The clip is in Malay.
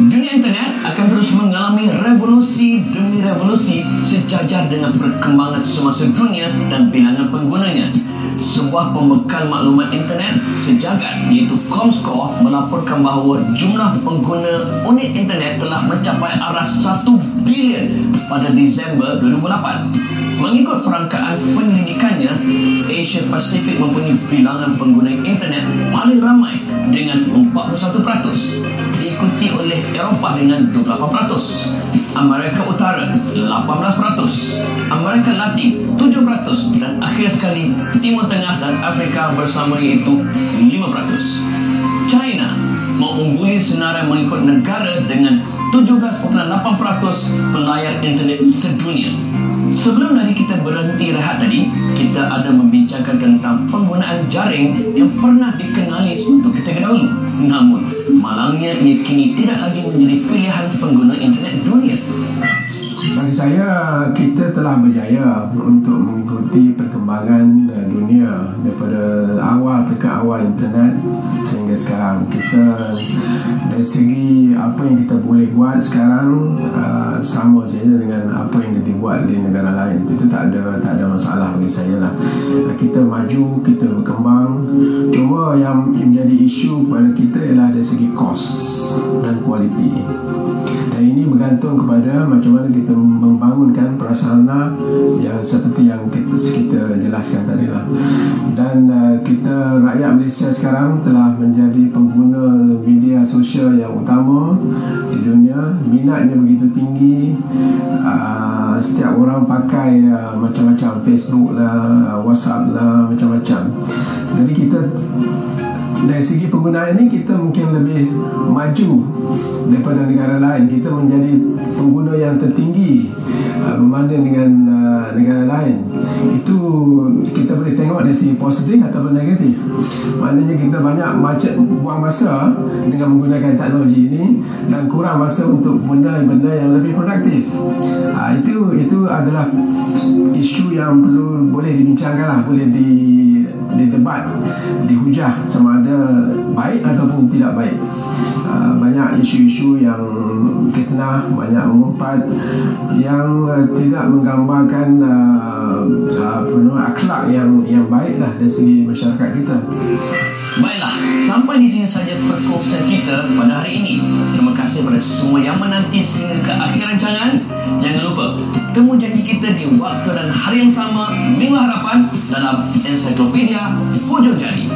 Dunia internet akan terus mengalami revolusi demi revolusi sejajar dengan perkembangan semasa dunia dan bilangan penggunanya. Sebuah pembekal maklumat internet sejagat iaitu Comscore melaporkan bahawa jumlah pengguna unit internet telah mencapai arah 1 bilion pada Disember 2008. Mengikut perangkaan penyelidikannya, Asia Pasifik mempunyai bilangan pengguna internet paling ramai dengan 41%, diikuti oleh Eropah dengan 28%, Amerika Utara 18%, Amerika Latin 7%, dan akhir sekali Timur Tengah dan Afrika bersama iaitu 5%. China mengungguli senarai mengikut negara dengan 17.8% pelayar internet sedunia. Sebelum dari kita berhenti rehat tadi, kita ada membincangkan tentang penggunaan jaring yang pernah dikenali untuk kita dahulu. Namun, malangnya ia kini tidak lagi menjadi pilihan pengguna internet dunia. Bagi saya, kita telah berjaya untuk mengikuti perkembangan dunia daripada awal internet sehingga sekarang. Kita dari segi apa yang kita boleh buat sekarang sama saja dengan apa yang kita buat di negara lain. Itu tak ada masalah bagi saya lah. Kita maju, kita berkembang. Cuma yang menjadi isu pada kita ialah dari segi kos dan kualiti. Dan ini bergantung kepada macam mana kita membangunkan prasarana yang seperti yang kita jelaskan tadi lah. Dan kita rakyat Malaysia sekarang telah menjadi pengguna media sosial yang utama di dunia. Minatnya begitu tinggi. Setiap orang pakai macam-macam, Facebook lah, WhatsApp lah, macam-macam. Jadi kita dari segi penggunaan ini kita mungkin lebih maju daripada negara lain. Kita menjadi pengguna yang tertinggi berbanding dengan negara lain. Itu kita boleh tengok dari segi positif ataupun negatif. Maknanya kita banyak buang masa dengan menggunakan teknologi ini dan kurang masa untuk benda-benda yang lebih produktif. Itu adalah isu yang boleh dibincangkan lah, boleh didebat, dihujah sama ada baik ataupun tidak baik. Banyak isu-isu yang fitnah, banyak mengumpat yang tidak menggambarkan akhlak yang baik lah dari segi masyarakat kita. Baiklah, sampai di sini saja perkongsian kita pada hari ini. Terima kasih kepada semua yang menanti sehingga ke akhir rancangan. Jangan lupa, temu janji kita di waktu dan hari yang sama minggu harapan dalam Ensiklopedia Hujung Jari.